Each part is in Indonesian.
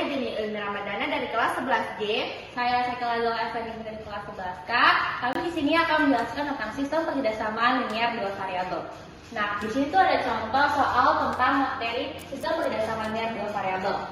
Saya Jenny Ilmi Ramadana dari kelas 11J. Saya Sekela Effendi dari kelas 11K. Kami di sini akan menjelaskan tentang sistem pertidasamaan linear dua variabel. Nah, di sini tuh ada contoh soal tentang materi sistem pertidasamaan linear dua variabel.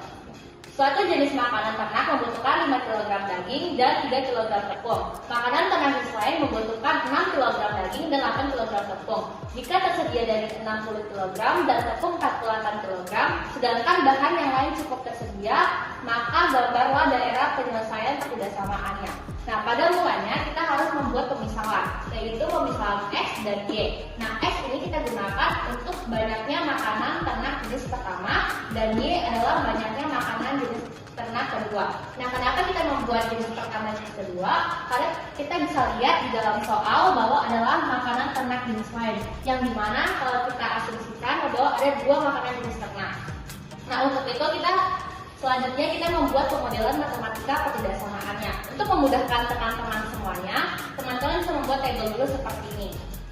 Suatu jenis makanan ternak membutuhkan 5 kg daging dan 3 kg tepung. Makanan ternak jenis lain membutuhkan 6 kg daging dan 8 kg tepung. Jika tersedia daging 60 kg dan tepung 48 kg, sedangkan bahan yang lain cukup tersedia, maka gambarlah daerah penyelesaian pertidasamaannya. Nah, pada mulanya kita harus membuat pemisahan, yaitu pemisahan X dan Y. Nah, X ini kita gunakan untuk banyaknya makanan ternak jenis pertama, dan Y adalah banyaknya makanan jenis ternak kedua. Nah, kenapa kita membuat jenis pertama dan jenis kedua? Karena kita bisa lihat di dalam soal bahwa adalah makanan ternak jenis lain, yang dimana kalau kita asumsikan bahwa ada dua makanan jenis ternak. Nah, untuk itu selanjutnya kita membuat pemodelan matematika pertidasamaannya. Untuk memudahkan teman-teman semuanya, teman-teman bisa membuat tabel dulu seperti ini.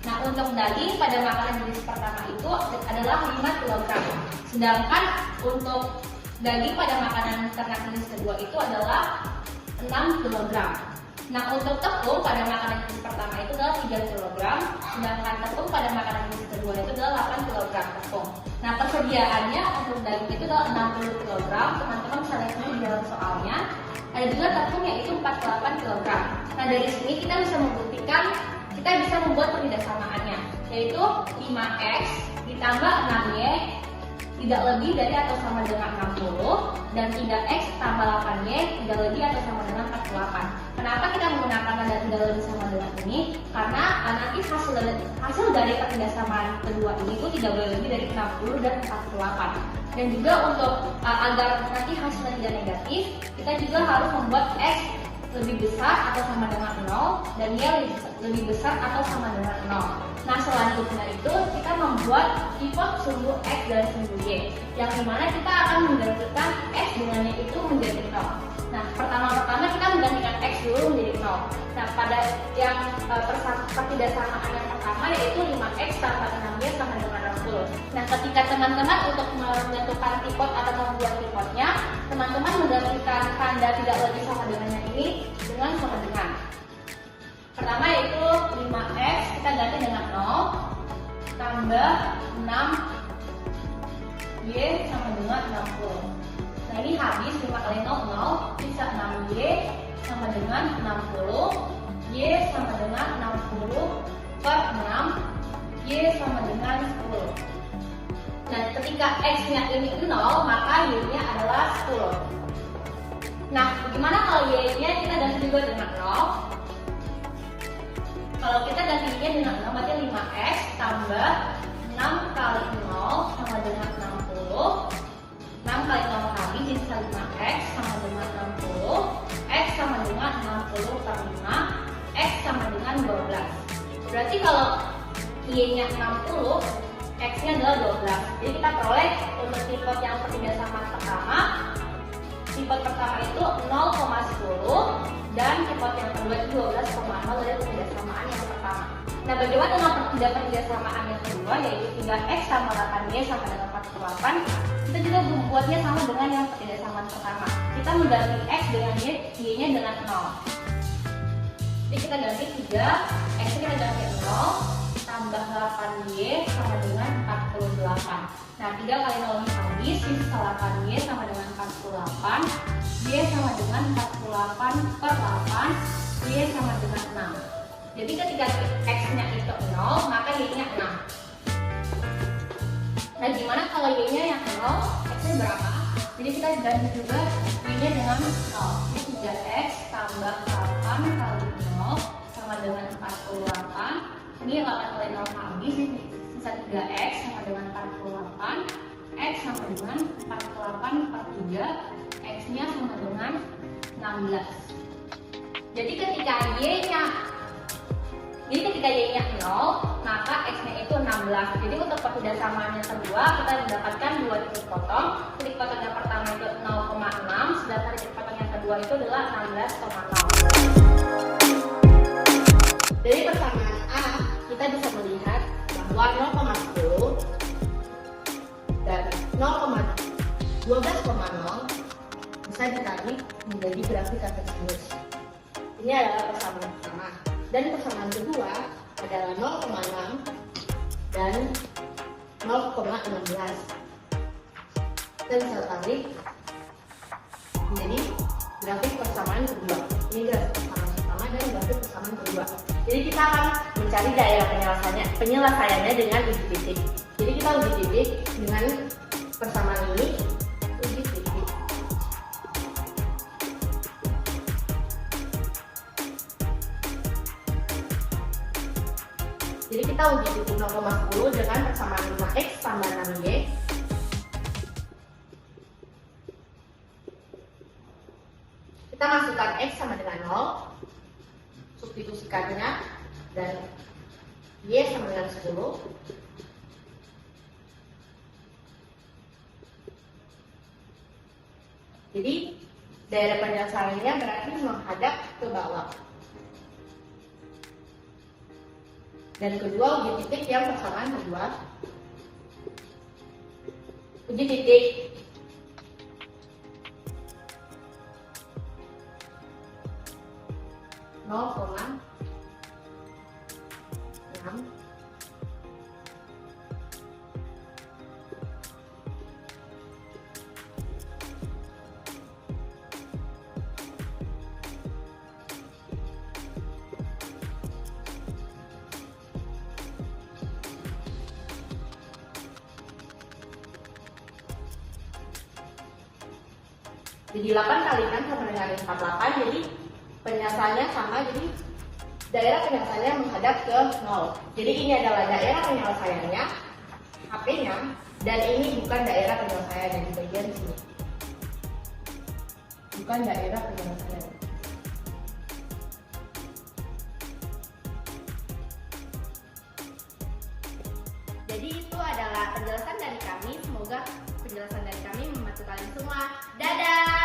Nah, untuk daging pada makanan jenis pertama itu adalah 5 kg. Sedangkan untuk daging pada makanan ternak jenis kedua itu adalah 6 kg. Nah, untuk tepung pada makanan jenis pertama itu adalah 3 kg. Sedangkan tepung pada makanan jenis kedua itu adalah 8 kg tepung. Nah, persediaannya untuk daging itu adalah 60 kg. Teman-teman bisa lihat di dalam soalnya. Ada juga tepung yaitu 48 kg. Nah, dari sini kita bisa membuktikan, kita bisa membuat pertidasamaannya, yaitu 5X ditambah 6Y tidak lebih dari atau sama dengan 60, dan 3X tambah 8Y tidak lebih atau sama dengan 48. Kenapa kita menggunakan tanda tidak lebih sama dengan ini? Karena nanti hasil dari pertidasamaan kedua ini itu tidak boleh lebih dari 60 dan 48. Dan juga untuk agar nanti hasilnya tidak negatif, kita juga harus membuat X lebih besar atau sama dengan 0 dan Y lebih besar atau sama dengan 0. Nah, selanjutnya itu kita membuat pivot sumbu X dan sumbu Y, yang dimana kita akan menggantikan X dengan Y itu menjadi 0. Nah, pertama-tama kita menggantikan X dulu menjadi 0. Nah, pada yang pertidasamaan yang pertama yaitu 5X tambah 6Y sama dengan 60. Nah, ketika teman-teman untuk menentukan pivot atau membuat pivotnya, teman-teman menggantikan tanda tidak lebih sama dengannya ini dengan sama dengan. Pertama yaitu 5X kita ganti dengan 0 tambah 6Y sama dengan 60. Nah, ini habis 5 kali 0, 0, bisa 6Y sama dengan 60, Y sama dengan 60 per 6, Y sama dengan 10. Nah, ketika X-nya ini 0, maka Y-nya adalah 10. Nah, bagaimana kalau Y-nya kita ganti juga dengan 0? Kalau kita gantinya dengan 0, berarti 5X tambah 6 kali 0 sama dengan 60. 6 kali 0 habis, jadi 5X sama dengan 60. X sama dengan 60 per 5. X sama dengan 12. Berarti kalau Y-nya 60, X-nya adalah 12. Jadi kita peroleh untuk pivot yang pertidasamaan pertama. Pivot pertama itu 0,10 dan pivot yang kedua itu 12,0 dari pertidasamaan yang pertama. Nah, bagaimana dengan pertidasamaan yang kedua, yaitu 3X sama 8Y sama dengan 48. Kita juga membuatnya sama dengan yang pertidasamaan pertama. Kita mengganti X dengan Y-nya dengan 0. Jadi kita ganti 3, X-nya kita ganti 0, tambah 8Y sama dengan 48. Nah, 3 kali 0 ini habis, sisa 8Y sama dengan 48. Y sama dengan 48 per 8, Y sama dengan 6. Jadi ketika X-nya itu 0, maka Y-nya 6. Nah, gimana kalau Y-nya yang 0, X-nya berapa? Jadi kita ganti juga Y-nya dengan 0. Ini 3X tambah 8 kali 0 sama dengan 48. Ini 8 kali 0 habis, sisa 3X sama dengan 48. X sama dengan 48 per 3. X-nya sama dengan 16. Jadi ketika Y-nya 0, maka X-nya itu 16. Jadi untuk pertidasamaan yang kedua, kita mendapatkan 2 titik potong. Titik potong yang pertama itu 0,6, sedangkan titik potong yang kedua itu adalah 16,0. Dari persamaan A, kita bisa melihat bahwa 0,10 dan 0,12,0 bisa ditarik menjadi grafik ateneus. Ini adalah persamaan pertama. Dan persamaan kedua adalah 0,6 dan 0,16. Kita bisa tarik menjadi grafik persamaan kedua. Ini grafik persamaan pertama dan grafik persamaan kedua. Jadi kita akan mencari daerah penyelesaiannya dengan uji titik. Jadi kita uji titik dengan persamaan ini, uji titik. Jadi kita uji titik 0,10 dengan persamaan 5x tambah 6y. Kita masukkan x sama dengan 0, substitusikannya, dan y sama dengan 10. Jadi daerah penyelesaiannya berarti menghadap ke bawah. Dan kedua, uji titik yang persamaan kedua. Uji titik 0,6. Jadi 8 kali 6 sama dengan 48, jadi penyelesaiannya sama, jadi daerah penyelesaiannya menghadap ke 0. Jadi ini adalah daerah penyelesaiannya, HP-nya, dan ini bukan daerah penyelesaiannya di bagian sini. Bukan daerah penyelesaian. Jadi itu adalah penjelasan dari kami. Semoga penjelasan dari kami membantu kalian semua. Dadah!